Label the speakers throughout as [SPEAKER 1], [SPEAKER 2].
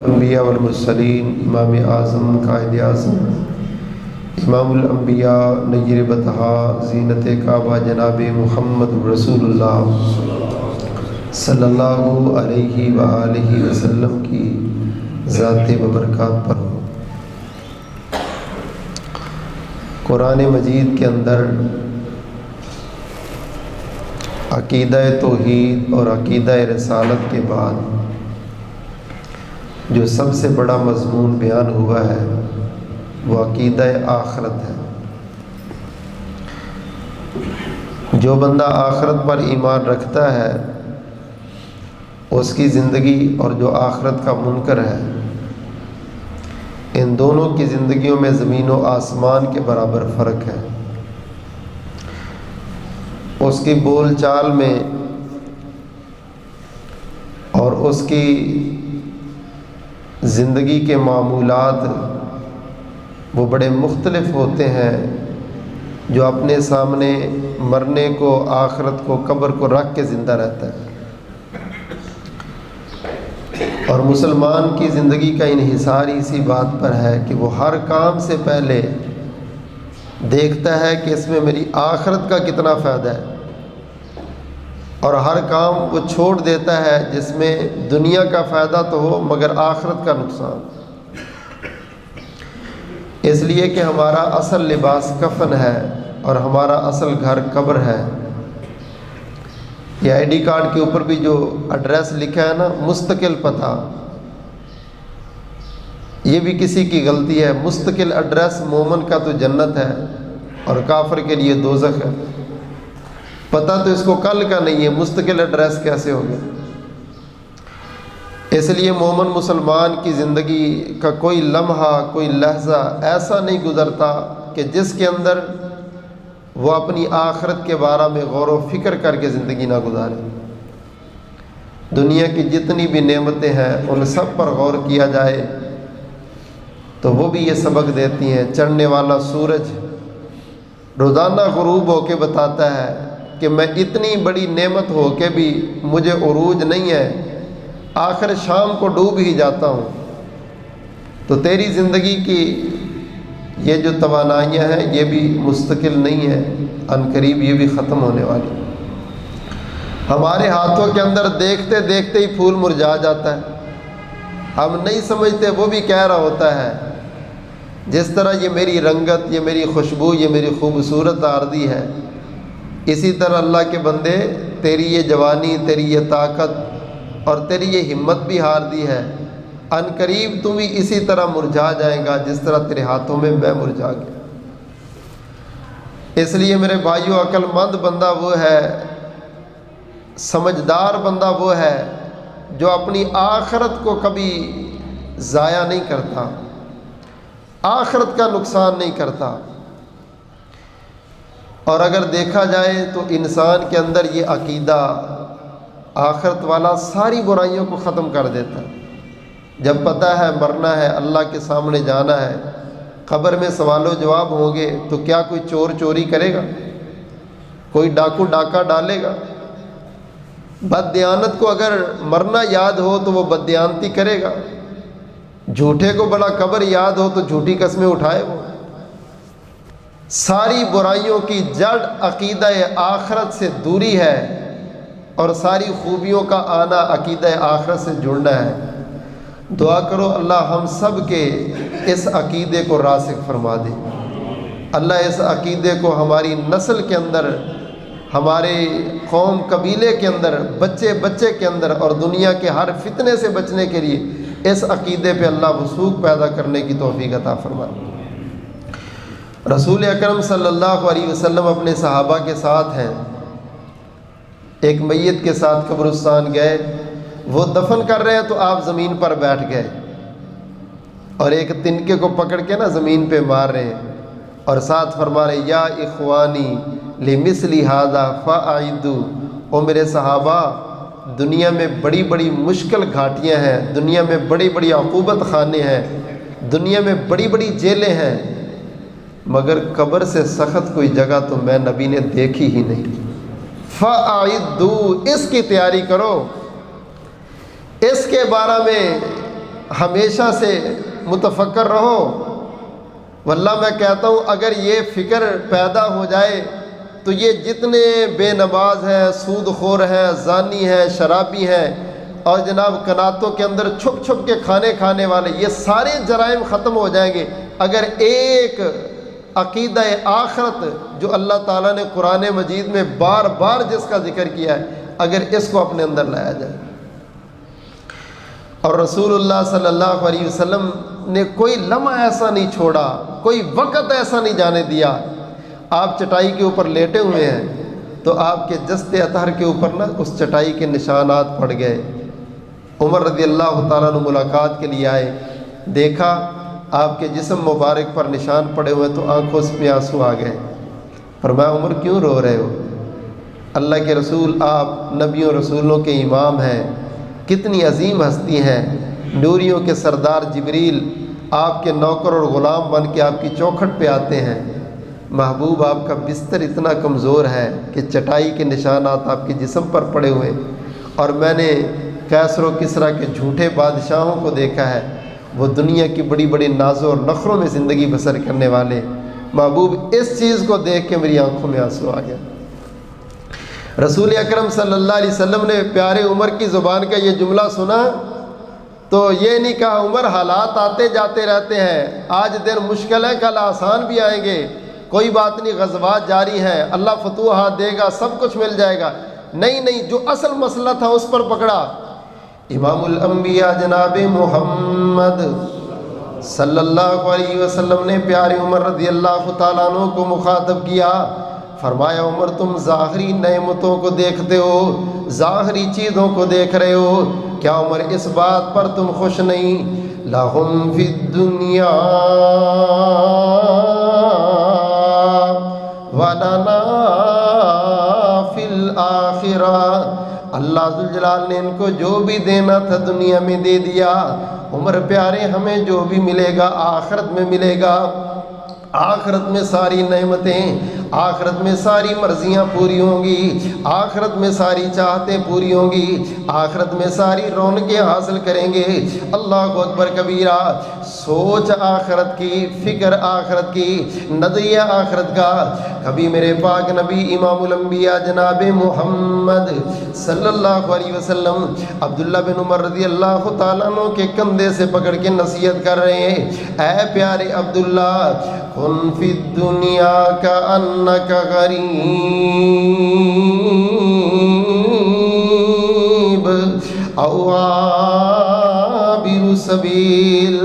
[SPEAKER 1] انبیاء والمرسلین، امام اعظم قائد اعظم امام الانبیاء نیر بطحا زینت کعبہ جناب محمد رسول اللہ صلی اللہ علیہ وآلہ وسلم کی ذات و برکات پر ہو۔ قرآن مجید کے اندر عقیدہ توحید اور عقیدہ رسالت کے بعد جو سب سے بڑا مضمون بیان ہوا ہے وہ عقیدہ آخرت ہے۔ جو بندہ آخرت پر ایمان رکھتا ہے اس کی زندگی اور جو آخرت کا منکر ہے، ان دونوں کی زندگیوں میں زمین و آسمان کے برابر فرق ہے۔ اس کی بول چال میں اور اس کی زندگی کے معمولات وہ بڑے مختلف ہوتے ہیں۔ جو اپنے سامنے مرنے کو، آخرت کو، قبر کو رکھ کے زندہ رہتا ہے، اور مسلمان کی زندگی کا انحصار اسی بات پر ہے کہ وہ ہر کام سے پہلے دیکھتا ہے کہ اس میں میری آخرت کا کتنا فائدہ ہے، اور ہر کام وہ چھوڑ دیتا ہے جس میں دنیا کا فائدہ تو ہو مگر آخرت کا نقصان۔ اس لیے کہ ہمارا اصل لباس کفن ہے اور ہمارا اصل گھر قبر ہے۔ یہ آئی ڈی کارڈ کے اوپر بھی جو ایڈریس لکھا ہے نا، مستقل پتہ، یہ بھی کسی کی غلطی ہے۔ مستقل ایڈریس مومن کا تو جنت ہے اور کافر کے لیے دوزخ ہے۔ پتہ تو اس کو کل کا نہیں ہے، مستقل ایڈریس کیسے ہوگا؟ اس لیے مومن مسلمان کی زندگی کا کوئی لمحہ، کوئی لحظہ ایسا نہیں گزرتا کہ جس کے اندر وہ اپنی آخرت کے بارے میں غور و فکر کر کے زندگی نہ گزارے۔ دنیا کی جتنی بھی نعمتیں ہیں ان سب پر غور کیا جائے تو وہ بھی یہ سبق دیتی ہیں۔ چڑھنے والا سورج روزانہ غروب ہو کے بتاتا ہے کہ میں اتنی بڑی نعمت ہو کے بھی مجھے عروج نہیں ہے، آخر شام کو ڈوب ہی جاتا ہوں۔ تو تیری زندگی کی یہ جو توانائیاں ہیں یہ بھی مستقل نہیں ہے، ان قریب یہ بھی ختم ہونے والی۔ ہمارے ہاتھوں کے اندر دیکھتے دیکھتے ہی پھول مرجھا جاتا ہے، ہم نہیں سمجھتے وہ بھی کہہ رہا ہوتا ہے۔ جس طرح یہ میری رنگت، یہ میری خوشبو، یہ میری خوبصورت عارضی ہے، اسی طرح اللہ کے بندے تیری یہ جوانی، تیری یہ طاقت اور تیری یہ ہمت بھی ہار دی ہے، ان قریب تو بھی اسی طرح مرجھا جائے گا جس طرح تیرے ہاتھوں میں میں مرجھا گیا۔ اس لیے میرے بھائیو، عقل مند بندہ وہ ہے، سمجھدار بندہ وہ ہے جو اپنی آخرت کو کبھی ضائع نہیں کرتا، آخرت کا نقصان نہیں کرتا۔ اور اگر دیکھا جائے تو انسان کے اندر یہ عقیدہ آخرت والا ساری برائیوں کو ختم کر دیتا ہے۔ جب پتہ ہے مرنا ہے، اللہ کے سامنے جانا ہے، قبر میں سوال و جواب ہوں گے، تو کیا کوئی چور چوری کرے گا؟ کوئی ڈاکو ڈاکہ ڈالے گا؟ بددیانت کو اگر مرنا یاد ہو تو وہ بددیانتی کرے گا؟ جھوٹے کو بڑا قبر یاد ہو تو جھوٹی قسمیں اٹھائے وہ؟ ساری برائیوں کی جڑ عقیدہ آخرت سے دوری ہے، اور ساری خوبیوں کا آنا عقیدہ آخرت سے جڑنا ہے۔ دعا کرو اللہ ہم سب کے اس عقیدے کو راسخ فرما دے۔ اللہ اس عقیدے کو ہماری نسل کے اندر، ہمارے قوم قبیلے کے اندر، بچے بچے کے اندر، اور دنیا کے ہر فتنے سے بچنے کے لیے اس عقیدے پہ اللہ وثوق پیدا کرنے کی توفیق عطا فرما۔ رسول اکرم صلی اللہ علیہ وسلم اپنے صحابہ کے ساتھ ہیں، ایک میت کے ساتھ قبرستان گئے، وہ دفن کر رہے ہیں تو آپ زمین پر بیٹھ گئے اور ایک تنکے کو پکڑ کے نا زمین پہ مار رہے ہیں، اور ساتھ فرما رہے یا اخوانی لمثل ھذا فاعدوا۔ او میرے صحابہ، دنیا میں بڑی بڑی مشکل گھاٹیاں ہیں، دنیا میں بڑی بڑی عقوبت خانے ہیں، دنیا میں بڑی بڑی جیلیں ہیں، مگر قبر سے سخت کوئی جگہ تو میں نبی نے دیکھی ہی نہیں۔ فاعدوا، اس کی تیاری کرو، اس کے بارے میں ہمیشہ سے متفکر رہو۔ واللہ میں کہتا ہوں اگر یہ فکر پیدا ہو جائے تو یہ جتنے بے نماز ہیں، سود خور ہیں، زانی ہیں، شرابی ہیں اور جناب کناتوں کے اندر چھپ چھپ کے کھانے والے، یہ سارے جرائم ختم ہو جائیں گے اگر ایک عقیدہ آخرت جو اللہ تعالیٰ نے قرآن مجید میں بار بار جس کا ذکر کیا ہے، اگر اس کو اپنے اندر لایا جائے۔ اور رسول اللہ صلی اللہ علیہ وسلم نے کوئی لمحہ ایسا نہیں چھوڑا، کوئی وقت ایسا نہیں جانے دیا۔ آپ چٹائی کے اوپر لیٹے ہوئے ہیں تو آپ کے جسد اطہر کے اوپر نا اس چٹائی کے نشانات پڑ گئے۔ عمر رضی اللہ تعالیٰ عنہ ملاقات کے لیے آئے، دیکھا آپ کے جسم مبارک پر نشان پڑے ہوئے تو آنکھوں میں آنسو آ گئے۔ فرمایا عمر کیوں رو رہے ہو؟ اللہ کے رسول آپ نبیوں رسولوں کے امام ہیں، کتنی عظیم ہستی ہیں، نوریوں کے سردار جبریل آپ کے نوکر اور غلام بن کے آپ کی چوکھٹ پہ آتے ہیں، محبوب آپ کا بستر اتنا کمزور ہے کہ چٹائی کے نشانات آپ کے جسم پر پڑے ہوئے، اور میں نے کیسر و کسریٰ کے جھوٹے بادشاہوں کو دیکھا ہے، وہ دنیا کی بڑی بڑی نازوں اور نخروں میں زندگی بسر کرنے والے، محبوب اس چیز کو دیکھ کے میری آنکھوں میں آنسو آ گیا۔ رسول اکرم صلی اللہ علیہ وسلم نے پیارے عمر کی زبان کا یہ جملہ سنا تو یہ نہیں کہا عمر حالات آتے جاتے رہتے ہیں، آج دن مشکل ہے کل آسان بھی آئیں گے، کوئی بات نہیں، غزوات جاری ہیں، اللہ فتوحات دے گا، سب کچھ مل جائے گا۔ نہیں، جو اصل مسئلہ تھا اس پر پکڑا۔ امام الانبیاء جناب محمد صلی اللہ علیہ وسلم نے پیارے عمر رضی اللہ تعالیٰ عنہ کو مخاطب کیا، فرمایا عمر تم ظاہری نعمتوں کو دیکھتے ہو، ظاہری چیزوں کو دیکھ رہے ہو، کیا عمر اس بات پر تم خوش نہیں؟ لَهُمْ فِي الدُّنْيَا وَلَنَا فِي الْآخِرَةِ، اللہ ذوالجلال نے ان کو جو بھی دینا تھا دنیا میں دے دیا، عمر پیارے ہمیں جو بھی ملے گا آخرت میں ملے گا۔ آخرت میں ساری نعمتیں، آخرت میں ساری مرضیاں پوری ہوں گی، آخرت میں ساری چاہتیں پوری ہوں گی، آخرت میں ساری رونقیں حاصل کریں گے۔ اللہ اکبر کبیرہ، سوچ آخرت کی، فکر آخرت کی، نظریہ آخرت کا۔ کبھی میرے پاک نبی امام الانبیاء جناب محمد صلی اللہ علیہ وسلم عبداللہ بن عمر رضی اللہ تعالیٰ عنہ کے کندھے سے پکڑ کے نصیحت کر رہے ہیں، اے پیارے عبداللہ، کن فی الدنیا کأنک غریب او عابر سبیل۔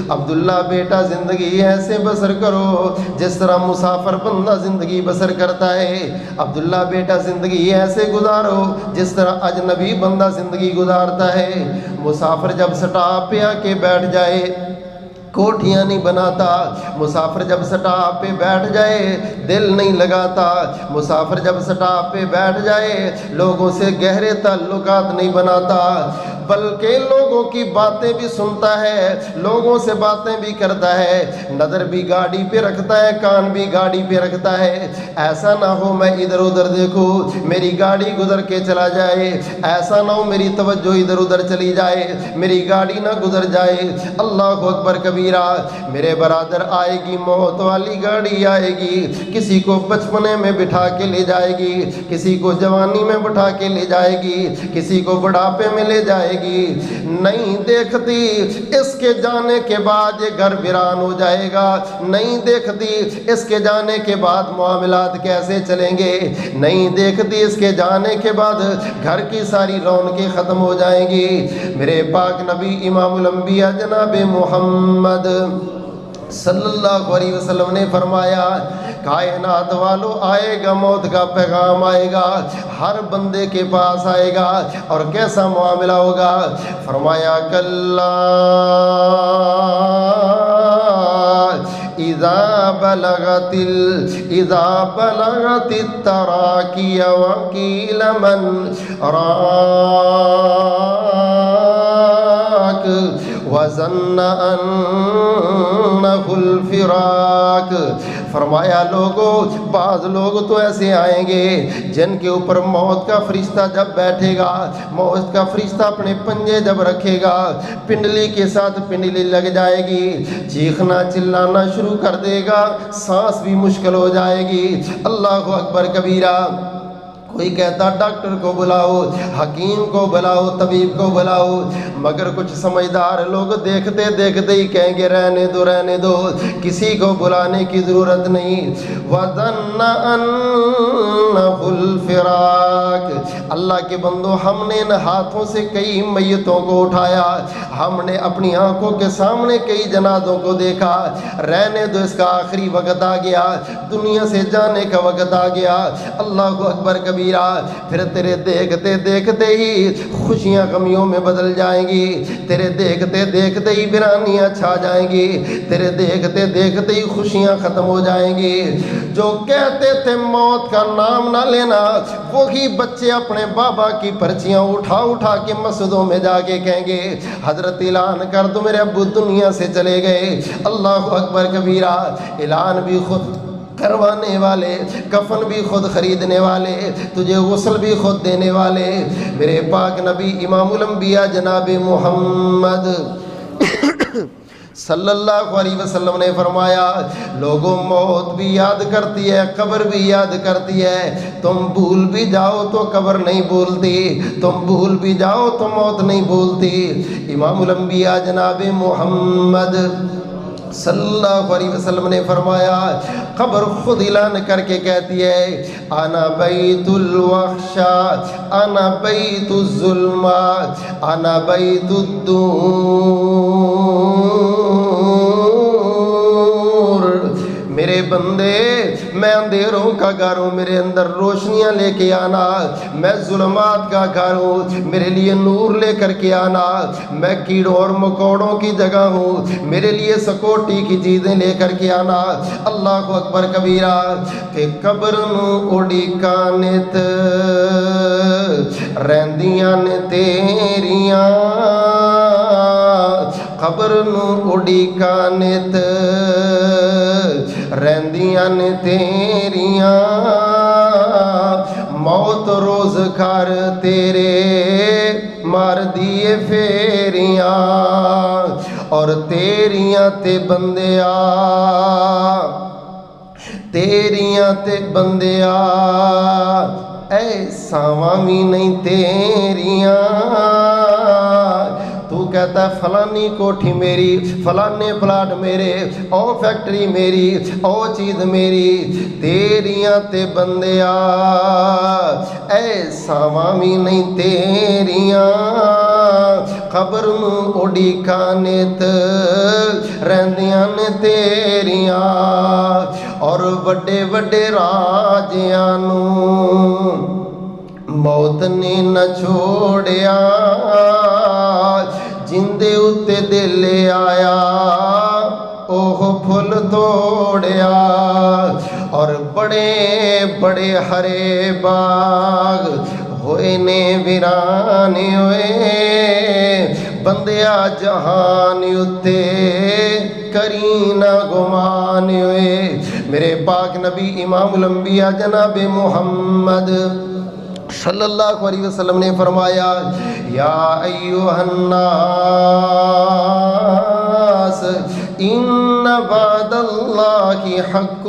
[SPEAKER 1] عبداللہ بیٹا زندگی ایسے بسر کرو جس طرح مسافر بندہ زندگی بسر کرتا ہے۔ عبداللہ بیٹا زندگی ایسے گزارو جس طرح اجنبی بندہ زندگی گزارتا ہے۔ مسافر جب سٹاپ پہ آ کے بیٹھ جائے کوٹھیاں نہیں بناتا، مسافر جب سٹاپ پہ بیٹھ جائے دل نہیں لگاتا، مسافر جب سٹاپ پہ بیٹھ جائے لوگوں سے گہرے تعلقات نہیں بناتا، بلکہ لوگوں کی باتیں بھی سنتا ہے، لوگوں سے باتیں بھی کرتا ہے، نظر بھی گاڑی پہ رکھتا ہے، کان بھی گاڑی پہ رکھتا ہے۔ ایسا نہ ہو میں ادھر ادھر دیکھوں میری گاڑی گزر کے چلا جائے، ایسا نہ ہو میری توجہ ادھر ادھر چلی جائے، میری گاڑی نہ گزر جائے۔ اللہ اکبر کبیرہ، میرے برادر آئے گی موت والی گاڑی آئے گی، کسی کو بچپنے میں بٹھا کے لے جائے گی، کسی کو جوانی میں بٹھا کے لے جائے گی، کسی کو بڑھاپے میں لے جائے گی، نہیں دیکھتی اس کے جانے کے بعد یہ گھر ویران ہو جائے گا، نہیں دیکھتی اس کے جانے کے بعد معاملات کیسے چلیں گے، نہیں دیکھتی اس کے جانے کے بعد گھر کی ساری رونقیں ختم ہو جائیں گی۔ میرے پاک نبی امام الانبیاء جناب محمد صلی اللہ علیہ وسلم نے فرمایا، کائنات والو آئے گا، موت کا پیغام آئے گا، ہر بندے کے پاس آئے گا، اور کیسا معاملہ ہوگا؟ فرمایا کلا اذا بلغت التراقی وقیل من راک وَظَنَّ أَنَّهُ الْفِرَاقُ، فرمایا لوگوں بعض لوگ تو ایسے آئیں گے جن کے اوپر موت کا فرشتہ جب بیٹھے گا، موت کا فرشتہ اپنے پنجے جب رکھے گا، پنڈلی کے ساتھ پنڈلی لگ جائے گی، چیخنا چلانا شروع کر دے گا، سانس بھی مشکل ہو جائے گی۔ اللہ اکبر کبیرہ۔ کوئی کہتا ڈاکٹر کو بلاؤ، حکیم کو بلاؤ، طبیب کو بلاؤ، مگر کچھ سمجھدار لوگ دیکھتے دیکھتے ہی کہیں گے رہنے دو رہنے دو، کسی کو بلانے کی ضرورت نہیں۔ وَظَنَّ أَنَّهُ الْفِرَاقُ، اللہ کے بندو ہم نے ان ہاتھوں سے کئی میتوں کو اٹھایا، ہم نے اپنی آنکھوں کے سامنے کئی جنازوں کو دیکھا، رہنے دو اس کا آخری وقت آ گیا، دنیا سے جانے کا وقت آ گیا۔ اللہ اکبر کبیرہ۔ پھر تیرے دیکھتے دیکھتے ہی خوشیاں غمیوں میں بدل جائیں گی، تیرے دیکھتے دیکھتے ہی ویرانیاں چھا جائیں گی، تیرے دیکھتے دیکھتے ہی خوشیاں ختم ہو جائیں گی۔ جو کہتے تھے موت کا نام نہ لینا، وہی بچے اپنے بابا کی پرچیاں اٹھا اٹھا کے مسجدوں میں جا کے کہیں گے حضرت اعلان کر دو میرے ابو دنیا سے چلے گئے۔ اللہ اکبر کبیرہ۔ اعلان بھی خود کروانے والے، کفن بھی خود خریدنے والے، تجھے غسل بھی خود دینے والے، میرے پاک نبی امام الانبیاء جناب محمد صلی اللہ علیہ وسلم نے فرمایا لوگوں موت بھی یاد کرتی ہے، قبر بھی یاد کرتی ہے، تم بھول بھی جاؤ تو قبر نہیں بھولتی، تم بھول بھی جاؤ تو موت نہیں بھولتی۔ امام الانبیاء جناب محمد صلی اللہ علیہ وسلم نے فرمایا قبر خود اعلان کر کے کہتی ہے انا بیت الوحشا، انا بیت الظلمات، انا بیت الدور۔ میرے بندے میں اندھیروں کا گھر ہوں، میرے اندر روشنیاں لے کے آنا، میں ظلمات کا گھر ہوں، میرے لیے نور لے کر کے آنا، میں کیڑوں اور مکوڑوں کی جگہ ہوں، میرے لیے سکوٹی کی چیزیں لے کر کے آنا۔ اللہ اکبر کبیرہ۔ کہ قبر نو اڑی کانت رہندیاں نے تیریاں، قبر نو اڑی کانت رہندیاں نے تیریاں، موت روز گھر تیرے مار دیے پھیریاں، اور تیریاں تے بندیا، تیریاں تے بندیا اے ساواں بھی نہیں تیریاں۔ تو کہتا ہے فلانی کوٹھی میری، فلانے پلاٹ میرے، او فیکٹری میری، او چیز میری، تیریاں تے بندیا اے ساواں بھی نہیں تیریاں، قبر نو اڑی کانت رہندیاں نے تیریاں، اور وڈے وڈے راجیاں نو موت نے نہ چھوڑیا، جندے اتے دل آیا اوہ پھل توڑیا، اور بڑے بڑے ہرے باغ ہوئے نے ویرانے ہوئے، بندیا جہان اتے کرینا گمان ہوئے۔ میرے پاک نبی امام الانبیاء جناب محمد صلی اللہ علیہ وسلم نے فرمایا یا ایھا الناس ان وعد اللہ حق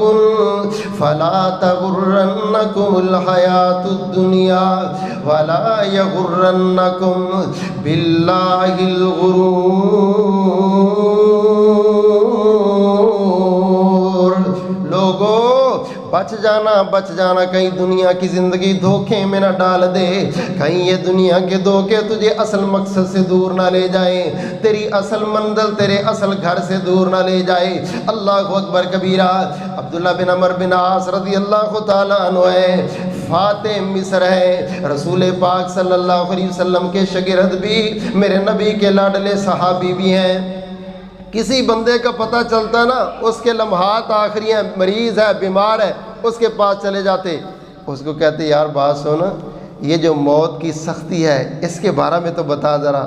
[SPEAKER 1] فلا تغرنکم الحیاۃ الدنیا ولا یغرنکم باللہ الغرور۔ لوگو بچ جانا، کہیں دنیا کی زندگی دھوکے میں نہ ڈال دے، کہیں یہ دنیا کے دھوکے تجھے اصل مقصد سے دور نہ لے جائیں، تیری اصل منزل تیرے اصل گھر سے دور نہ لے جائے۔ اللہ اکبر کبیرہ۔ عبداللہ بن عمرو بن عاص رضی اللہ تعالیٰ عنہ ہے، فاتح مصر ہے، رسول پاک صلی اللہ علیہ وسلم کے شاگرد بھی، میرے نبی کے لاڈلے صحابی بھی ہیں۔ کسی بندے کا پتہ چلتا نا اس کے لمحات آخری ہیں، مریض ہے، بیمار ہے، اس کے پاس چلے جاتے، اس کو کہتے یار بات سن، یہ جو موت کی سختی ہے اس کے بارے میں تو بتا ذرا۔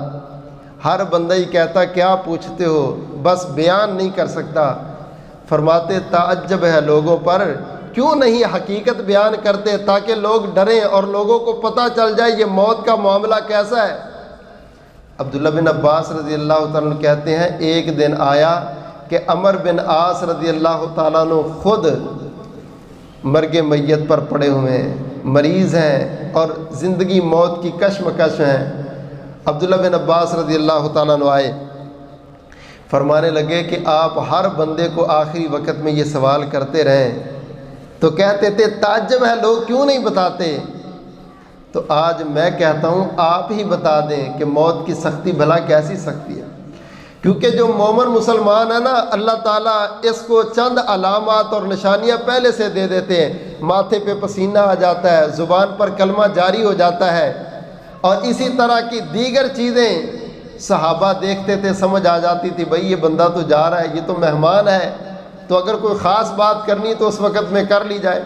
[SPEAKER 1] ہر بندہ ہی کہتا کیا پوچھتے ہو، بس بیان نہیں کر سکتا۔ فرماتے تعجب ہے لوگوں پر، کیوں نہیں حقیقت بیان کرتے تاکہ لوگ ڈریں اور لوگوں کو پتہ چل جائے یہ موت کا معاملہ کیسا ہے۔ عبداللہ بن عباس رضی اللہ تعالیٰ عنہ کہتے ہیں ایک دن آیا کہ عمر بن عاص رضی اللہ تعالیٰ عنہ خود مرگ میت پر پڑے ہوئے ہیں، مریض ہیں اور زندگی موت کی کشمکش ہیں۔ عبداللہ بن عباس رضی اللہ تعالیٰ عنہ آئے، فرمانے لگے کہ آپ ہر بندے کو آخری وقت میں یہ سوال کرتے رہیں، تو کہتے تھے تعجب ہے لوگ کیوں نہیں بتاتے۔ تو آج میں کہتا ہوں آپ ہی بتا دیں کہ موت کی سختی بھلا کیسی سختی ہے، کیونکہ جو مومن مسلمان ہے نا، اللہ تعالیٰ اس کو چند علامات اور نشانیاں پہلے سے دے دیتے ہیں۔ ماتھے پہ پسینہ آ جاتا ہے، زبان پر کلمہ جاری ہو جاتا ہے، اور اسی طرح کی دیگر چیزیں صحابہ دیکھتے تھے، سمجھ آ جاتی تھی بھئی یہ بندہ تو جا رہا ہے، یہ تو مہمان ہے، تو اگر کوئی خاص بات کرنی تو اس وقت میں کر لی جائے۔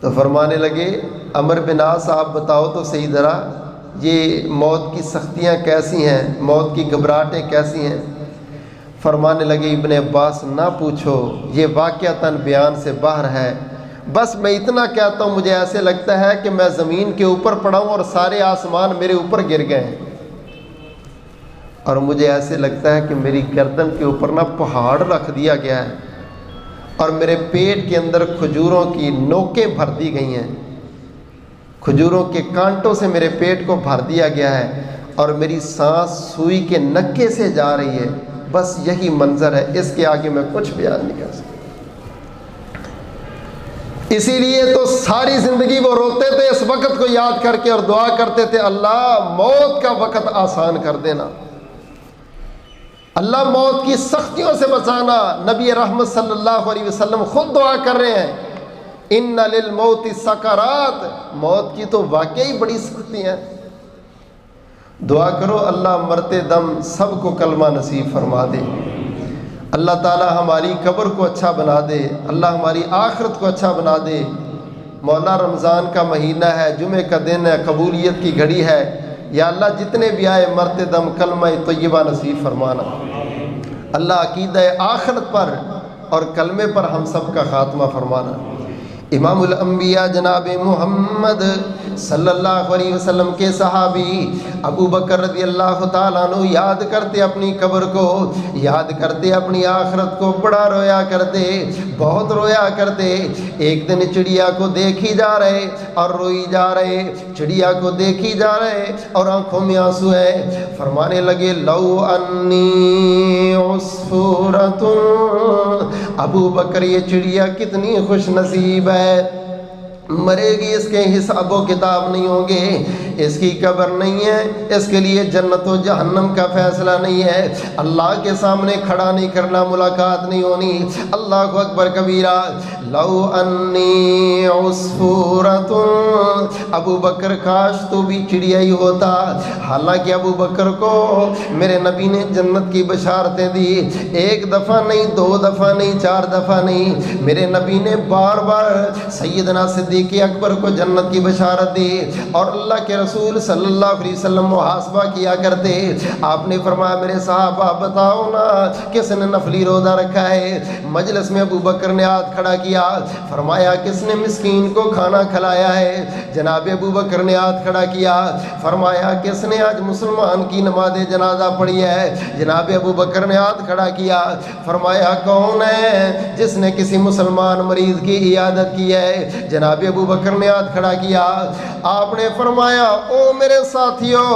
[SPEAKER 1] تو فرمانے لگے عمر بن عاص آپ بتاؤ تو صحیح ذرا یہ موت کی سختیاں کیسی ہیں، موت کی گھبراہٹیں کیسی ہیں۔ فرمانے لگے ابن عباس نہ پوچھو، یہ واقعتاً بیان سے باہر ہے، بس میں اتنا کہتا ہوں مجھے ایسے لگتا ہے کہ میں زمین کے اوپر پڑا ہوں اور سارے آسمان میرے اوپر گر گئے ہیں، اور مجھے ایسے لگتا ہے کہ میری گردن کے اوپر نہ پہاڑ رکھ دیا گیا ہے، اور میرے پیٹ کے اندر کھجوروں کی نوکیں بھر دی گئی ہیں، کھجوروں کے کانٹوں سے میرے پیٹ کو بھر دیا گیا ہے، اور میری سانس سوئی کے نکے سے جا رہی ہے۔ بس یہی منظر ہے، اس کے آگے میں کچھ بیان نہیں کر سکتا۔ اسی لیے تو ساری زندگی وہ روتے تھے اس وقت کو یاد کر کے اور دعا کرتے تھے اللہ موت کا وقت آسان کر دینا، اللہ موت کی سختیوں سے بچانا۔ نبی رحمت صلی اللہ علیہ وسلم خود دعا کر رہے ہیں ان للموت سکرات، موت کی تو واقعی بڑی سختی ہیں۔ دعا کرو اللہ مرتے دم سب کو کلمہ نصیب فرما دے، اللہ تعالی ہماری قبر کو اچھا بنا دے، اللہ ہماری آخرت کو اچھا بنا دے۔ مولا رمضان کا مہینہ ہے، جمعے کا دن ہے، قبولیت کی گھڑی ہے، یا اللہ جتنے بھی آئے مرتے دم کلمہ طیبہ نصیب فرمانا۔ اللہ عقیدہ آخرت پر اور کلمے پر ہم سب کا خاتمہ فرمانا۔ امام الانبیاء جناب محمد صلی اللہ علیہ وسلم کے صحابی ابو بکر رضی اللہ تعالیٰ عنہ یاد کرتے اپنی قبر کو، یاد کرتے اپنی آخرت کو، بڑا رویا کرتے، بہت رویا کرتے۔ ایک دن چڑیا کو دیکھی جا رہے اور روئی جا رہے، چڑیا کو دیکھی جا رہے اور آنکھوں میں آنسو ہے۔ فرمانے لگے لو انی عصفورۃ، ابو بکر یہ چڑیا کتنی خوش نصیب ہے، مرے گی، اس کے حساب و کتاب نہیں ہوں گے، اس کی قبر نہیں ہے، اس کے لیے جنت و جہنم کا فیصلہ نہیں ہے، اللہ کے سامنے کھڑا نہیں کرنا، ملاقات نہیں ہونی۔ اللہ اکبر کبیرہ۔ لو انی عصفورۃ، ابو بکر کاش تو بھی چڑیا ہی ہوتا۔ حالانکہ ابو بکر کو میرے نبی نے جنت کی بشارتیں دی، ایک دفعہ نہیں، دو دفعہ نہیں، چار دفعہ نہیں، میرے نبی نے بار بار سیدنا صدیق اکبر کو جنت کی بشارت دی، اور اللہ کے رسول صلی اللہ علیہ وسلم محاسبہ کیا کرتے۔ آپ نے فرمایا میرے صحابہ بتاؤ نا کس نے نفلی روزہ رکھا ہے؟ مجلس میں ابو بکر نے ہاتھ کھڑا کیا، فرمایا کس نے مسکین کو کھانا کھلایا ہے؟ جناب ابو بکر نے ہاتھ کھڑا کیا، فرمایا کس نے آج مسلمان کی نماز جنازہ پڑھی ہے؟ جناب ابو بکر نے ہاتھ کھڑا کیا، فرمایا کون ہے جس نے کسی مسلمان مریض کی عیادت کی ہے؟ جناب ابو بکر نے ہاتھ کھڑا کیا۔ آپ نے فرمایا او میرے ساتھیوں،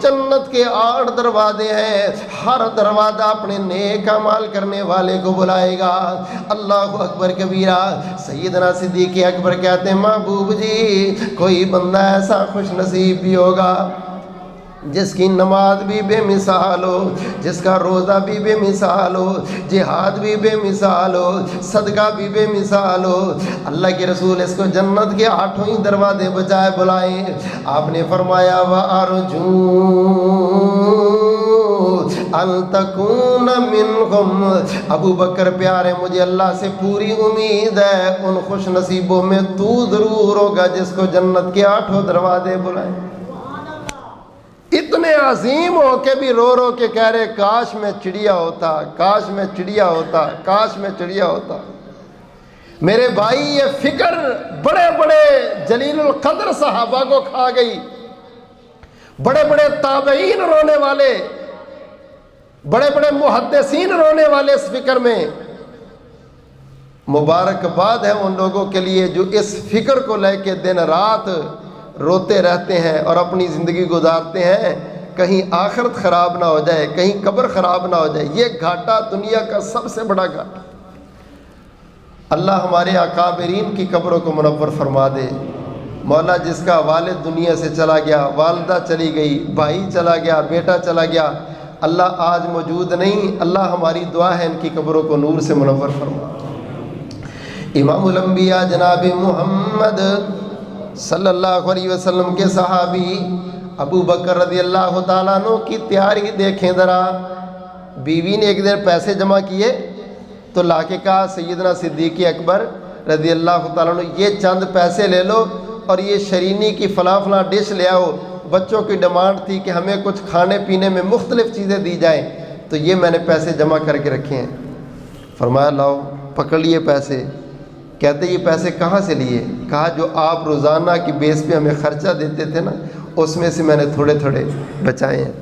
[SPEAKER 1] جنت کے 8 دروازے ہیں، ہر دروازہ اپنے نیک اعمال کرنے والے کو بلائے گا۔ اللہ اکبر کبیرہ۔ سیدنا صدیق اکبر کہتے ہیں محبوب جی کوئی بندہ ایسا خوش نصیب بھی ہوگا جس کی نماز بھی بے مثال ہو، جس کا روزہ بھی بے مثال ہو، جہاد بھی بے مثال ہو، صدقہ بھی بے مثال ہو۔ اللہ کے رسول اس کو جنت کے 8 ہی دروازے بجائے بلائیں۔ آپ نے فرمایا وَأَرْجُو أَن تَكُونَ مِنْهُمْ، ابو بکر پیارے مجھے اللہ سے پوری امید ہے ان خوش نصیبوں میں تو ضرور ہوگا جس کو جنت کے 8 دروازے بلائیں۔ اتنے عظیم ہو کے بھی رو رو کے کہہ رہے کاش میں چڑیا ہوتا، کاش میں چڑیا ہوتا، کاش میں چڑیا ہوتا۔ میرے بھائی یہ فکر بڑے بڑے جلیل القدر صحابہ کو کھا گئی، بڑے بڑے تابعین رونے والے، بڑے بڑے محدثین رونے والے اس فکر میں۔ مبارکباد ہے ان لوگوں کے لیے جو اس فکر کو لے کے دن رات روتے رہتے ہیں اور اپنی زندگی گزارتے ہیں، کہیں آخرت خراب نہ ہو جائے، کہیں قبر خراب نہ ہو جائے۔ یہ گھاٹا دنیا کا سب سے بڑا گھاٹا۔ اللہ ہمارے اکابرین کی قبروں کو منور فرما دے۔ مولا جس کا والد دنیا سے چلا گیا، والدہ چلی گئی، بھائی چلا گیا، بیٹا چلا گیا، اللہ آج موجود نہیں، اللہ ہماری دعا ہے ان کی قبروں کو نور سے منور فرما۔ امام الانبیاء جناب محمد صلی اللہ علیہ وسلم کے صحابی ابو بکر رضی اللہ تعالیٰ عنہ کی تیاری دیکھیں ذرا۔ بیوی نے ایک دن پیسے جمع کیے تو لا کے کہا سیدنا صدیق اکبر رضی اللہ تعالیٰ عنہ یہ چند پیسے لے لو اور یہ شرینی کی فلاں فلاں ڈش لے آؤ۔ بچوں کی ڈیمانڈ تھی کہ ہمیں کچھ کھانے پینے میں مختلف چیزیں دی جائیں، تو یہ میں نے پیسے جمع کر کے رکھے ہیں۔ فرمایا لاؤ، پکڑ لیے پیسے۔ کہتے یہ پیسے کہاں سے لیے؟ کہا جو آپ روزانہ کی بیس پہ ہمیں خرچہ دیتے تھے نا، اس میں سے میں نے تھوڑے تھوڑے بچائے ہیں۔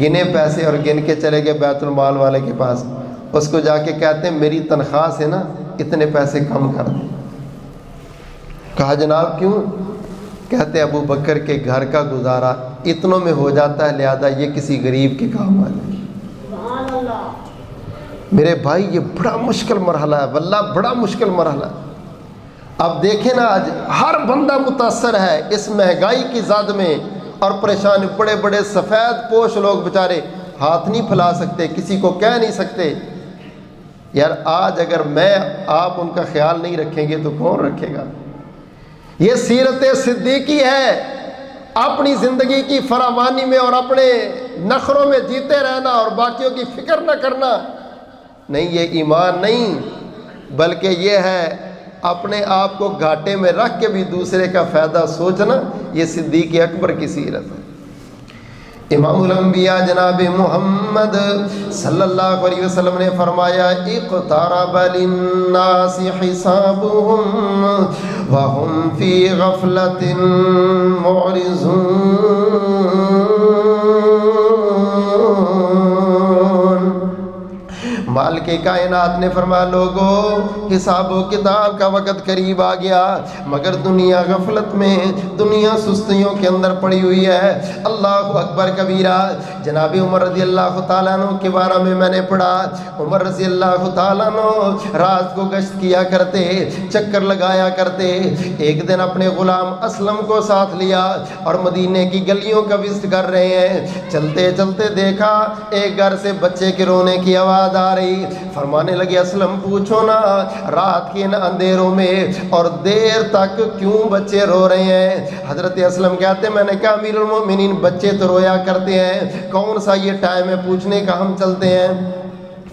[SPEAKER 1] گنے پیسے اور گن کے چلے گئے بیت المال والے کے پاس، اس کو جا کے کہتے ہیں میری تنخواہ سے نا اتنے پیسے کم کر دیں۔ کہا جناب کیوں؟ کہتے ابو بکر کے گھر کا گزارا اتنوں میں ہو جاتا ہے، لہذا یہ کسی غریب کے کام آ جائے۔ میرے بھائی یہ بڑا مشکل مرحلہ ہے، واللہ بڑا مشکل مرحلہ ہے۔ اب دیکھیں نا آج ہر بندہ متاثر ہے اس مہنگائی کی زد میں اور پریشان۔ بڑے بڑے سفید پوش لوگ بیچارے ہاتھ نہیں پھیلا سکتے، کسی کو کہہ نہیں سکتے۔ یار آج اگر میں آپ ان کا خیال نہیں رکھیں گے تو کون رکھے گا؟ یہ سیرت صدیقی ہے، اپنی زندگی کی فراوانی میں اور اپنے نخروں میں جیتے رہنا اور باقیوں کی فکر نہ کرنا نہیں، یہ ایمان نہیں، بلکہ یہ ہے اپنے آپ کو گھاٹے میں رکھ کے بھی دوسرے کا فائدہ سوچنا۔ یہ صدیق اکبر کی سیرت ہے۔ امام الانبیاء جناب محمد صلی اللہ علیہ وسلم نے فرمایا اقترب للناس حسابهم وهم فی غفلۃ معرضون۔ مالک کائنات نے فرمایا لوگوں حساب و کتاب کا وقت قریب آ گیا، مگر دنیا غفلت میں، دنیا سستیوں کے اندر پڑی ہوئی ہے۔ اللہ اکبر کبیرہ۔ جناب عمر رضی اللہ تعالیٰ عنہ کے بارے میں نے پڑھا، عمر رضی اللہ تعالیٰ عنہ رات کو گشت کیا کرتے، چکر لگایا کرتے۔ ایک دن اپنے غلام اسلم کو ساتھ لیا اور مدینے کی گلیوں کا وزٹ کر رہے ہیں۔ چلتے چلتے دیکھا ایک گھر سے بچے کے رونے کی آواز آ رہی۔ فرمانے لگے اسلم پوچھو نا رات کے ان اندھیروں میں اور دیر تک کیوں بچے رو رہے ہیں؟ حضرت اسلم کہتے ہیں میں نے کہا امیر المومنین بچے تو رویا کرتے ہیں، کون سا یہ ٹائم ہے پوچھنے کا ہم چلتے ہیں؟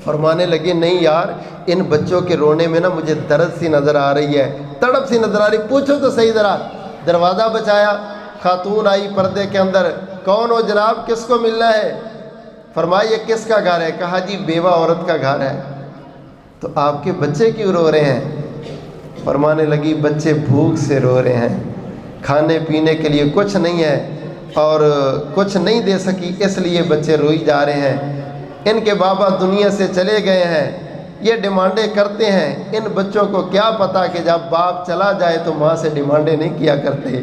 [SPEAKER 1] فرمانے لگے نہیں یار ان بچوں کے رونے میں نا مجھے درد سی نظر آ رہی ہے، تڑپ سی نظر آ رہی، پوچھو تو صحیح ذرا۔ دروازہ بچایا، خاتون آئی پردے کے اندر، کون ہو جناب، کس کو ملنا ہے؟ فرمایا یہ کس کا گھر ہے؟ کہا جی بیوہ عورت کا گھر ہے۔ تو آپ کے بچے کیوں رو رہے ہیں؟ فرمانے لگی بچے بھوک سے رو رہے ہیں، کھانے پینے کے لیے کچھ نہیں ہے اور کچھ نہیں دے سکی اس لیے بچے روئی جا رہے ہیں۔ ان کے بابا دنیا سے چلے گئے ہیں، یہ ڈیمانڈیں کرتے ہیں، ان بچوں کو کیا پتا کہ جب باپ چلا جائے تو ماں سے ڈیمانڈیں نہیں کیا کرتے،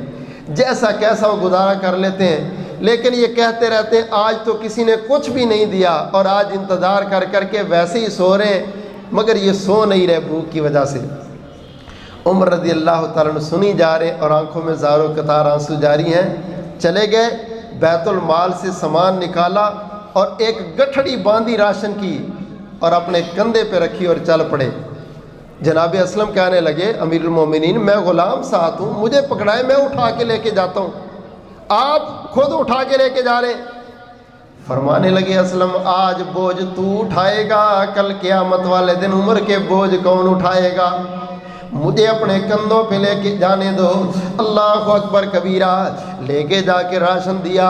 [SPEAKER 1] جیسا کیسا وہ گزارا کر لیتے ہیں۔ لیکن یہ کہتے رہتے ہیں آج تو کسی نے کچھ بھی نہیں دیا اور آج انتظار کر کر کے ویسے ہی سو رہے ہیں، مگر یہ سو نہیں رہے بھوک کی وجہ سے۔ عمر رضی اللہ تعالیٰ عنہ سنی جا رہے اور آنکھوں میں زاروں قطار آنسو جاری ہیں۔ چلے گئے بیت المال سے سامان نکالا اور ایک گٹھڑی باندھی راشن کی اور اپنے کندھے پہ رکھی اور چل پڑے۔ جناب اسلم کہنے لگے امیر المومنین میں غلام ساتھ ہوں، مجھے پکڑائے میں اٹھا کے لے کے جاتا ہوں، آپ خود اٹھا کے لے کے جا رہے۔ فرمانے لگے اسلم آج بوجھ تو اٹھائے گا، کل قیامت والے دن عمر کے بوجھ کون اٹھائے گا؟ مجھے اپنے کندھوں پہ لے کے جانے دو۔ اللہ اکبر کبیرہ۔ لے کے جا کے راشن دیا،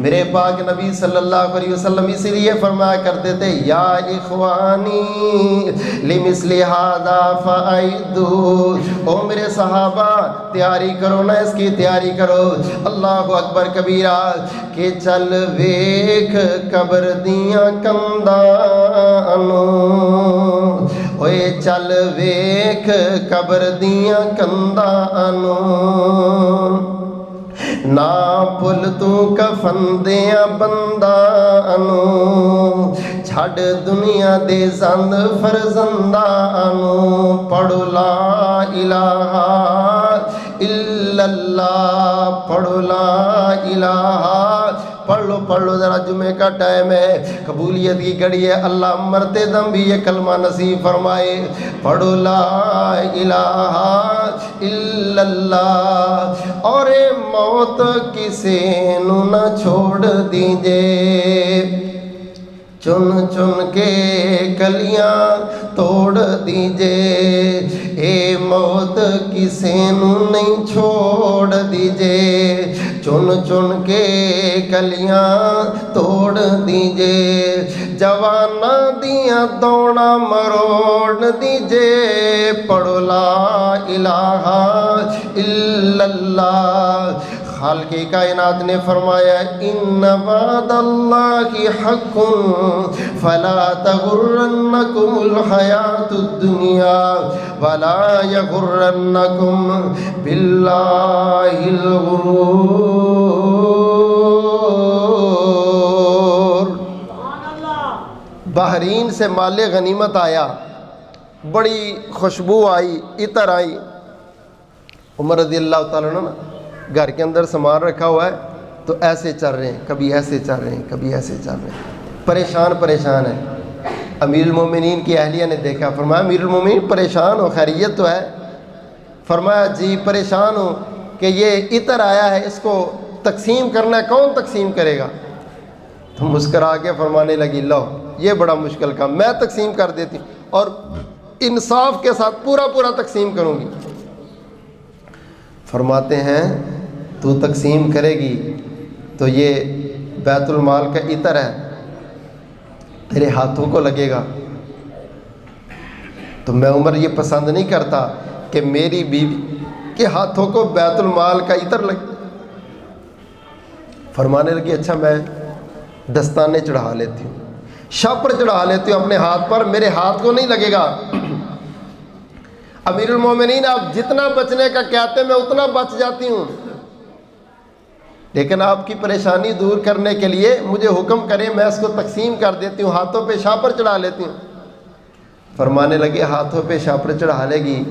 [SPEAKER 1] میرے پاک نبی صلی اللہ علیہ وسلم اسی لیے فرمایا کرتے تھے یا اخوانی لمثل ھذا فاعدوا، او میرے صحابہ تیاری کرو نا، اس کی تیاری کرو۔ اللہ اکبر کبیرہ کہ چل ویکھ قبر دیاں کنداں نوں، اوے چل ویکھ قبر دیاں کنداں نوں، نا پل تو کفن دیاں بنداں نوں، چھڈ دنیا دے زند فرزنداں نوں، پڑھو لا الہ الا اللہ، پڑھو لا الہ، پڑھ لو ذرا، جمعے کا ٹائم ہے، قبولیت کی گھڑی ہے، اللہ مرتے دم بھی یہ کلمہ نصیب فرمائے۔ پڑھو لا الہ الا اللہ، اور موت کسی نو نہ چھوڑ دیجے، چن چن کے کلیاں توڑ دیجے، اے موت کسی نو نہیں چھوڑ دیجے، چن چن کے کلیاں توڑ دیجے، جواناں دیاں دوڑاں مروڑ دیجے، پڑھو لا الہ الا اللہ۔ خالق کائنات نے فرمایا ان وعد اللہ حق فلا تغرنکم الحیات الدنیا ولا یغرنکم باللہ الغرور۔ بحرین سے مال غنیمت آیا، بڑی خوشبو آئی، عطر آئی۔ عمر رضی اللہ تعالیٰ عنہ گھر کے اندر سامان رکھا ہوا ہے تو ایسے چل رہے ہیں، کبھی ایسے چل رہے ہیں، کبھی ایسے چل رہے ہیں، پریشان ہے۔ امیر المومنین کی اہلیہ نے دیکھا، فرمایا امیر المومنین پریشان ہو، خیریت تو ہے؟ فرمایا جی پریشان ہوں کہ یہ عطر آیا ہے، اس کو تقسیم کرنا ہے، کون تقسیم کرے گا؟ تو مسکرا کے فرمانے لگی لو یہ بڑا مشکل کام، میں تقسیم کر دیتی ہوں اور انصاف کے ساتھ پورا تقسیم کروں گی۔ فرماتے ہیں تو تقسیم کرے گی تو یہ بیت المال کا عطر ہے، تیرے ہاتھوں کو لگے گا، تو میں عمر یہ پسند نہیں کرتا کہ میری بیوی کے ہاتھوں کو بیت المال کا عطر لگے۔ فرمانے لگی اچھا میں دستانے چڑھا لیتی ہوں، شاپر چڑھا لیتی ہوں اپنے ہاتھ پر، میرے ہاتھ کو نہیں لگے گا۔ امیر المومنین آپ جتنا بچنے کا کہتے ہیں میں اتنا بچ جاتی ہوں، لیکن آپ کی پریشانی دور کرنے کے لیے مجھے حکم کریں، میں اس کو تقسیم کر دیتی ہوں، ہاتھوں پہ شاپر چڑھا لیتی ہوں۔ فرمانے لگے ہاتھوں پہ شاپر چڑھا لے گی،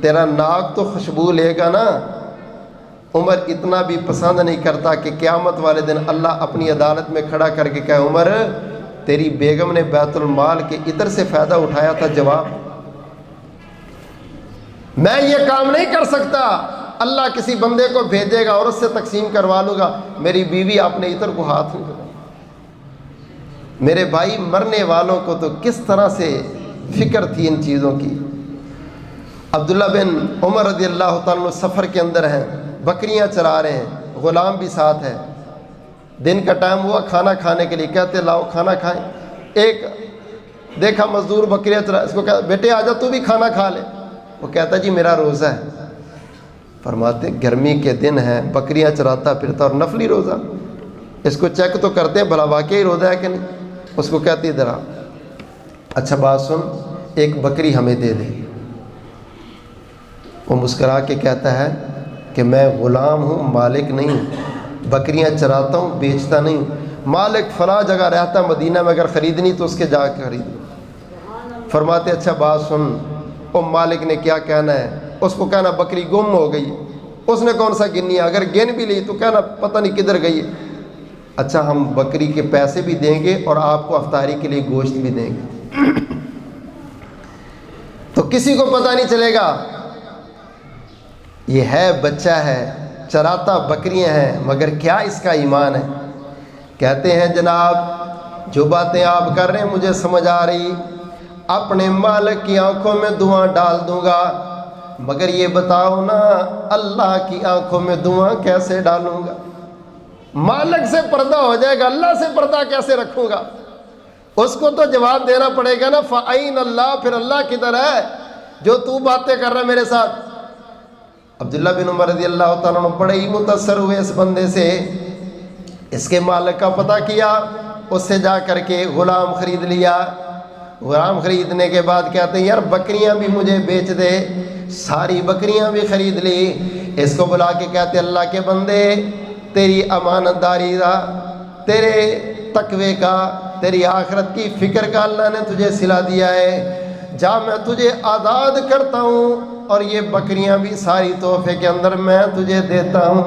[SPEAKER 1] تیرا ناک تو خوشبو لے گا نا۔ عمر اتنا بھی پسند نہیں کرتا کہ قیامت والے دن اللہ اپنی عدالت میں کھڑا کر کے کہے عمر تیری بیگم نے بیت المال کے عطر سے فائدہ اٹھایا تھا، جواب میں یہ کام نہیں کر سکتا، اللہ کسی بندے کو بھیجے گا اور اس سے تقسیم کروا لوں گا، میری بیوی اپنے عطر کو ہاتھ نہیں لگائی۔ میرے بھائی مرنے والوں کو تو کس طرح سے فکر تھی ان چیزوں کی۔ عبداللہ بن عمر رضی اللہ تعالیٰ عنہ سفر کے اندر ہیں، بکریاں چرا رہے ہیں، غلام بھی ساتھ ہے، دن کا ٹائم ہوا کھانا کھانے کے لیے، کہتے لاؤ کھانا کھائیں۔ ایک دیکھا مزدور بکریاں چرا، اس کو کہا بیٹے آجا تو بھی کھانا کھا لے، وہ کہتا جی میرا روزہ ہے۔ فرماتے گرمی کے دن ہے، بکریاں چراتا پھرتا اور نفلی روزہ، اس کو چیک تو کرتے ہیں بھلا واقعی روزہ ہے کہ نہیں۔ اس کو کہتی ادھر آ، اچھا بات سن، ایک بکری ہمیں دے دے۔ وہ مسکرا کے کہتا ہے کہ میں غلام ہوں، مالک نہیں ہوں، بکریاں چراتا ہوں، بیچتا نہیں ہوں، مالک فلاں جگہ رہتا مدینہ میں، اگر خریدنی تو اس کے جا کے خرید لو۔ فرماتے اچھا بات سن، وہ مالک نے کیا کہنا ہے، اس کو کہنا بکری گم ہو گئی، اس نے کون سا گنی ہے، اگر گن بھی لی تو کہنا پتہ نہیں کدھر گئی ہے۔ اچھا ہم بکری کے پیسے بھی دیں گے اور آپ کو افطاری کے لیے گوشت بھی دیں گے، تو کسی کو پتہ نہیں چلے گا یہ ہے بچہ ہے، چراتا بکریاں ہیں، مگر کیا اس کا ایمان ہے۔ کہتے ہیں جناب جو باتیں آپ کر رہے ہیں مجھے سمجھ آ رہی، اپنے مالک کی آنکھوں میں دھواں ڈال دوں گا، مگر یہ بتاؤ نا اللہ کی آنکھوں میں دھواں کیسے ڈالوں گا۔ مالک سے پردہ ہو جائے گا، اللہ سے پردہ کیسے رکھوں گا؟ اس کو تو جواب دینا پڑے گا نا، فَأَيْنَ اللَّهُ، پھر اللہ کدھر ہے جو تو باتیں کر رہا ہے میرے ساتھ؟ عبداللہ بن عمر رضی اللہ تعالیٰ عنہ بڑے ہی متاثر ہوئے اس بندے سے، اس کے مالک کا پتہ کیا، اس سے جا کر کے غلام خرید لیا۔ غلام خریدنے کے بعد کہتے ہیں یار بکریاں بھی مجھے بیچ دے، ساری بکریاں بھی خرید لی۔ اس کو بلا کے کہتے اللہ کے بندے، تیری امانت داری کا، تیرے تقوی کا، تیری آخرت کی فکر کا اللہ نے تجھے صلہ دیا ہے، جا میں تجھے آزاد کرتا ہوں، اور یہ بکریاں بھی ساری تحفے کے اندر میں تجھے دیتا ہوں۔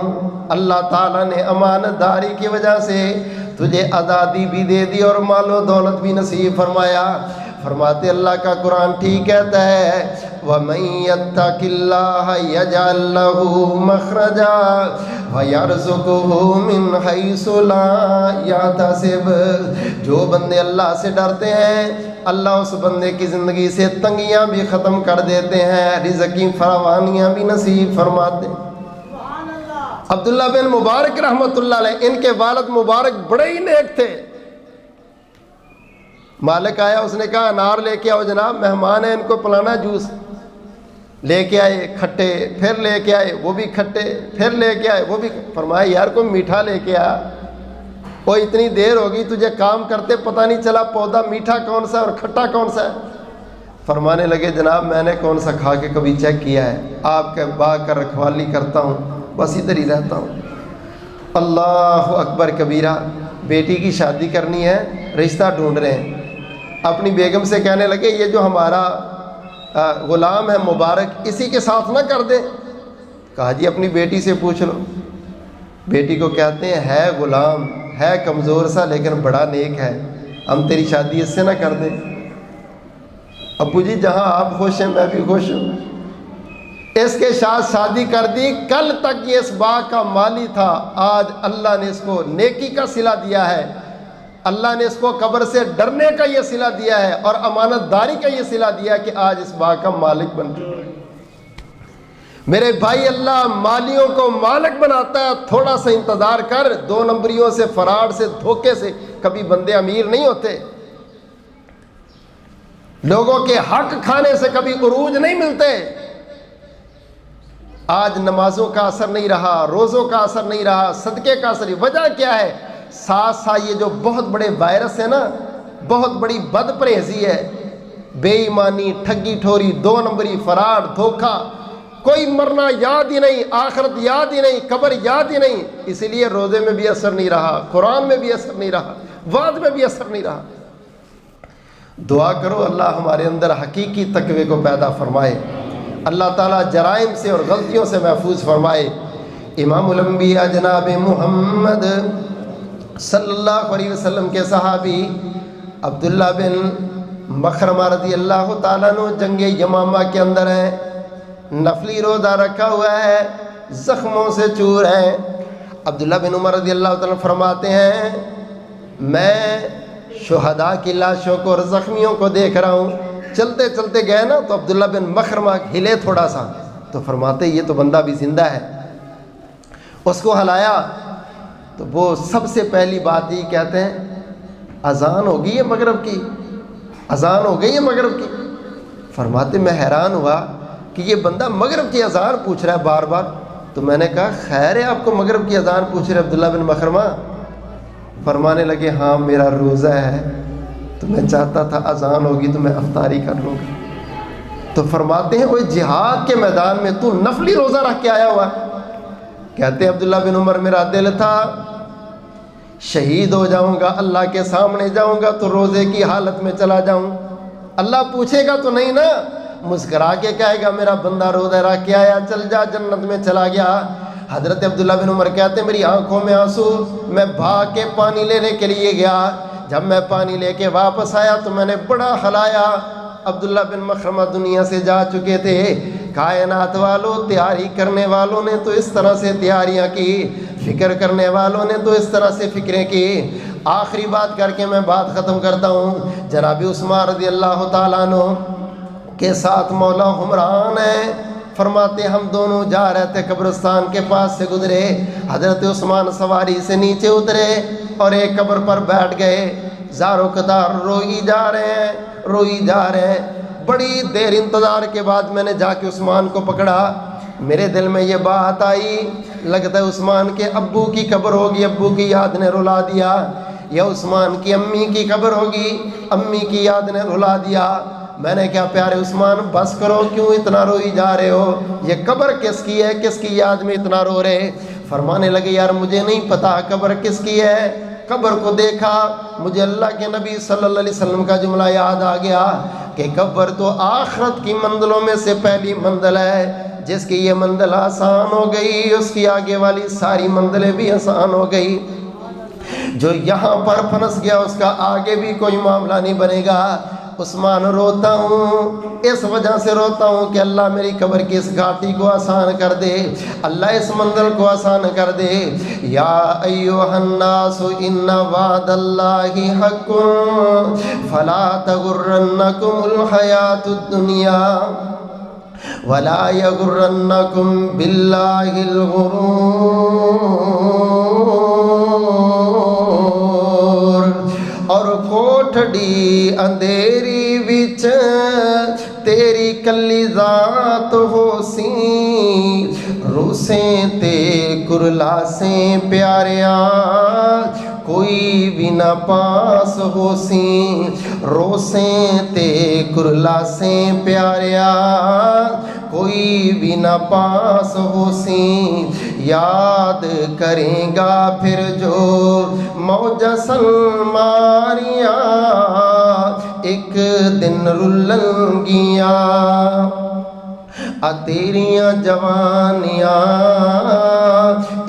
[SPEAKER 1] اللہ تعالیٰ نے امانت داری کی وجہ سے تجھے آزادی بھی دے دی اور مال و دولت بھی نصیب فرمایا۔ فرماتے اللہ کا قرآن ٹھیک کہتا ہے وَمَن يَتَّقِ اللَّهَ يَجْعَل لَّهُ مَخْرَجًا وَيَرْزُقْهُ مِنْ حَيْثُ لَا يَحْتَسِبُ، جو بندے اللہ سے ڈرتے ہیں اللہ اس بندے کی زندگی سے تنگیاں بھی ختم کر دیتے ہیں، رزق کی فراوانیاں بھی نصیب فرماتے ہیں۔ عبداللہ بن مبارک رحمۃ اللہ علیہ، ان کے والد مبارک بڑے ہی نیک تھے۔ مالک آیا، اس نے کہا انار لے کے آؤ جناب، مہمان ہیں، ان کو پلانا جوس۔ لے کے آئے کھٹے، پھر لے کے آئے وہ بھی کھٹے، پھر لے کے آئے وہ بھی۔ فرمایا یار کوئی میٹھا لے کے آ، وہ اتنی دیر ہوگی تجھے کام کرتے پتہ نہیں چلا پودا میٹھا کون سا اور کھٹا کون سا ہے۔ فرمانے لگے جناب میں نے کون سا کھا کے کبھی چیک کیا ہے، آپ کے باغ کا رکھوالی کرتا ہوں، بس ادھر ہی رہتا ہوں۔ اللہ اکبر کبیرہ، بیٹی کی شادی کرنی ہے، رشتہ ڈھونڈ رہے ہیں، اپنی بیگم سے کہنے لگے یہ جو ہمارا غلام ہے مبارک اسی کے ساتھ نہ کر دے۔ کہا جی اپنی بیٹی سے پوچھ لو۔ بیٹی کو کہتے ہیں ہے غلام، ہے کمزور سا لیکن بڑا نیک ہے، ہم تیری شادی اس سے نہ کر دیں۔ ابو جی جہاں آپ خوش ہیں میں بھی خوش ہوں۔ اس کے ساتھ شادی کر دی، کل تک یہ اس باغ کا مالی تھا، آج اللہ نے اس کو نیکی کا صلہ دیا ہے، اللہ نے اس کو قبر سے ڈرنے کا یہ صلہ دیا ہے اور امانت داری کا یہ صلہ دیا کہ آج اس باغ کا مالک بن چکا ہے۔ میرے بھائی اللہ مالیوں کو مالک بناتا ہے، تھوڑا سا انتظار کر، 2 نمبریوں سے، فراڈ سے، دھوکے سے کبھی بندے امیر نہیں ہوتے، لوگوں کے حق کھانے سے کبھی عروج نہیں ملتے۔ آج نمازوں کا اثر نہیں رہا، روزوں کا اثر نہیں رہا، صدقے کا اثر، وجہ کیا ہے؟ ساتھ ساتھ یہ جو بہت بڑے وائرس ہے نا، بہت بڑی بد پرہیزی ہے، بے ایمانی، ٹھگی ٹھوری، 2 نمبری، فراڈ، دھوکہ، کوئی مرنا یاد ہی نہیں، آخرت یاد ہی نہیں، قبر یاد ہی نہیں، اسی لیے روزے میں بھی اثر نہیں رہا، قرآن میں بھی اثر نہیں رہا، وعظ میں بھی اثر نہیں رہا۔ دعا کرو اللہ ہمارے اندر حقیقی تقوی کو پیدا فرمائے، اللہ تعالیٰ جرائم سے اور غلطیوں سے محفوظ فرمائے۔ امام الانبیاء جناب محمد صلی اللہ علیہ وسلم کے صحابی عبداللہ بن مخرمہ رضی اللہ تعالیٰ عنہ جنگ یمامہ کے اندر ہیں، نفلی روزہ رکھا ہوا ہے، زخموں سے چور ہیں۔ عبداللہ بن عمر رضی اللہ تعالیٰ عنہ فرماتے ہیں میں شہداء کی لاشوں کو اور زخمیوں کو دیکھ رہا ہوں، چلتے چلتے گئے نا تو عبداللہ بن مخرمہ ہلے تھوڑا سا تو فرماتے یہ تو بندہ بھی زندہ ہے۔ اس کو ہلایا تو وہ سب سے پہلی بات یہ کہتے ہیں اذان ہو گئی ہے مغرب کی، اذان ہو گئی ہے مغرب کی۔ فرماتے میں حیران ہوا کہ یہ بندہ مغرب کی اذان پوچھ رہا ہے بار بار، تو میں نے کہا خیر ہے آپ کو مغرب کی اذان پوچھ رہے عبداللہ بن مخرمہ؟ فرمانے لگے ہاں میرا روزہ ہے تو میں چاہتا تھا اذان ہوگی تو میں افطاری کر لوں گا۔ تو فرماتے ہیں وہ جہاد کے میدان میں تو نفلی روزہ رکھ کے آیا ہوا ہے۔ کہتے ہیں عبداللہ بن عمر میرا دل تھا شہید ہو جاؤں گا، اللہ کے سامنے جاؤں گا تو روزے کی حالت میں چلا جاؤں، اللہ پوچھے گا تو نہیں نا، مسکرا کے کہے گا میرا بندہ روزہ رکھ کے آیا، چل جا جنت میں چلا گیا۔ حضرت عبداللہ بن عمر کہتے ہیں میری آنکھوں میں آنسو، میں بھاگ کے پانی لینے کے لیے گیا، جب میں پانی لے کے واپس آیا تو میں نے بڑا ہلایا۔ عبداللہ بن مخرمہ دنیا سے جا چکے تھے، کائنات والوں تیاری کرنے والوں نے تو اس طرح سے تیاریاں کی، فکر کرنے والوں نے تو اس طرح سے فکریں کی۔ آخری بات کر کے میں بات ختم کرتا ہوں، جناب عثمان رضی اللہ تعالیٰ عنہ کے ساتھ مولا حمران ہے، فرماتے ہم دونوں جا رہے تھے قبرستان کے پاس سے گزرے، حضرت عثمان سواری سے نیچے اترے اور ایک قبر پر بیٹھ گئے، زار و قطار روئی جا رہے ہیں۔ بڑی دیر انتظار کے بعد میں نے جا کے عثمان کو پکڑا، میرے دل میں یہ بات آئی، لگتا ہے عثمان کے ابو کی قبر ہوگی، ابو کی یاد نے رلا دیا، یا عثمان کی امی کی قبر ہوگی، امی کی یاد نے رلا دیا۔ میں نے کہا پیارے عثمان بس کرو، کیوں اتنا روئی جا رہے ہو؟ یہ قبر کس کی ہے؟ کس کی یاد میں اتنا رو رہے؟ فرمانے لگے یار مجھے نہیں پتا قبر کس کی ہے۔ قبر کو دیکھا، مجھے اللہ کے نبی صلی اللہ علیہ وسلم کا جملہ یاد آ گیا کہ قبر تو آخرت کی منزلوں میں سے پہلی منزل ہے، جس کی یہ منزل آسان ہو گئی اس کی آگے والی ساری منزلیں بھی آسان ہو گئی۔ جو یہاں پر پھنس گیا اس کا آگے بھی کوئی معاملہ نہیں بنے گا۔ عثمان روتا ہوں، اس وجہ سے روتا ہوں کہ اللہ میری قبر کی اس گھاٹی کو آسان کر دے، اللہ اس منزل کو آسان کر دے۔ یا ایھا الناس ان وعد اللہ حق فلا تغرنکم الحیاۃ الدنیا ولا یغرنکم باللہ الغرور۔ اور کوٹھڑی اندھیری وچ تیری کلی ذات ہو سی، روسیں تے کرلاسیں پیاریا کوئی بھی نہ پاس ہو سی، روسیں تے کرلاسیں پیاریا کوئی بھی نہ پاس ہو سی۔ یاد کریں گا پھر جو موج سلماریاں ایک دن رلن گیاں، تیریاں جوانیاں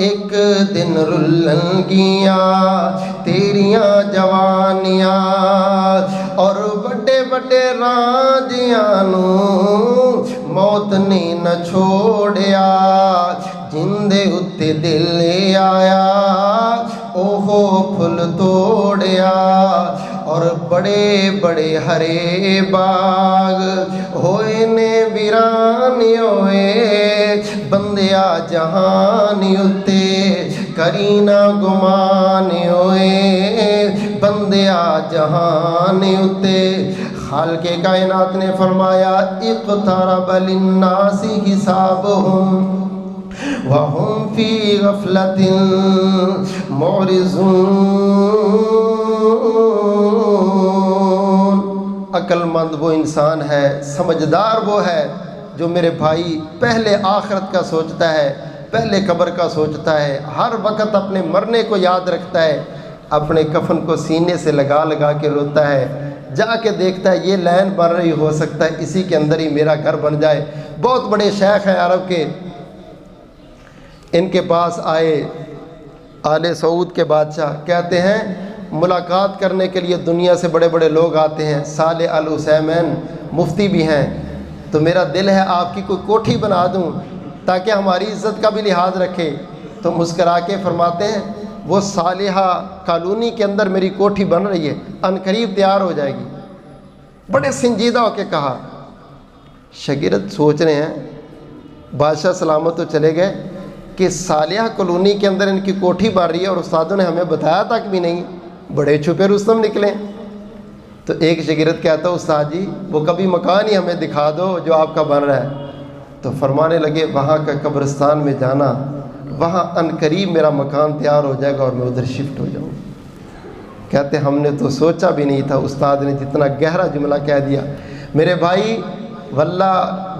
[SPEAKER 1] ایک دن رلن گیاں، تیریاں جوانیاں۔ اور بڑے بڑے راجیاں نوں موت نے نہ چھوڑیا، جندے اتے دل آیا اوہو پھل توڑیا۔ اور بڑے بڑے ہرے باغ ہوئے نے ویرانی ہوئے، بندیا جہانی اتے کرینا گمانی ہوئے، بندیا جہانی اتے۔ خالق کائنات نے فرمایا اقترب للناس حسابهم وهم فی غفلۃ معرضون۔ عقل مند وہ انسان ہے، سمجھدار وہ ہے جو میرے بھائی پہلے آخرت کا سوچتا ہے، پہلے قبر کا سوچتا ہے، ہر وقت اپنے مرنے کو یاد رکھتا ہے، اپنے کفن کو سینے سے لگا لگا کے روتا ہے، جا کے دیکھتا ہے یہ لائن بن رہی، ہو سکتا ہے اسی کے اندر ہی میرا گھر بن جائے۔ بہت بڑے شیخ ہیں عرب کے، ان کے پاس آئے آل سعود کے بادشاہ، کہتے ہیں ملاقات کرنے کے لیے دنیا سے بڑے بڑے لوگ آتے ہیں، صالح العثیمین مفتی بھی ہیں، تو میرا دل ہے آپ کی کوئی کوٹھی بنا دوں تاکہ ہماری عزت کا بھی لحاظ رکھے۔ تو مسکرا کے فرماتے ہیں وہ صالحہ کالونی کے اندر میری کوٹھی بن رہی ہے، عنقریب تیار ہو جائے گی۔ بڑے سنجیدہ ہو کے کہا۔ شاگرد سوچ رہے ہیں، بادشاہ سلامت تو چلے گئے کہ صالحہ کالونی کے اندر ان کی کوٹھی بن رہی ہے اور استادوں نے ہمیں بتایا تک بھی نہیں، بڑے چھپے رستم نکلے۔ تو ایک شاگرد کہتا استاد جی وہ کبھی مکان ہی ہمیں دکھا دو جو آپ کا بن رہا ہے۔ تو فرمانے لگے وہاں کا قبرستان میں جانا، وہاں عنقریب میرا مکان تیار ہو جائے گا اور میں ادھر شفٹ ہو جاؤں۔ کہتے ہم نے تو سوچا بھی نہیں تھا، استاد نے جتنا گہرا جملہ کہہ دیا۔ میرے بھائی واللہ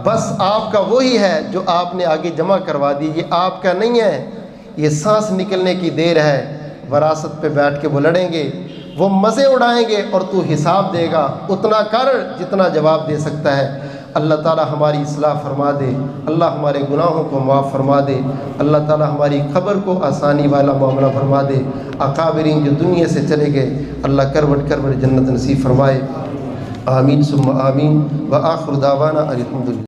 [SPEAKER 1] بس آپ کا وہی ہے جو آپ نے آگے جمع کروا دی، یہ آپ کا نہیں ہے، یہ سانس نکلنے کی دیر ہے۔ وراثت پہ بیٹھ کے وہ لڑیں گے، وہ مزے اڑائیں گے اور تو حساب دے گا، اتنا کر جتنا جواب دے سکتا ہے۔ اللہ تعالی ہماری اصلاح فرما دے، اللہ ہمارے گناہوں کو معاف فرما دے، اللہ تعالی ہماری قبر کو آسانی والا معاملہ فرما دے۔ اکابرین جو دنیا سے چلے گئے اللہ کروٹ کروٹ جنت نصیب فرمائے، آمین ثم آمین۔ وآخر دعوانا الحمدللہ۔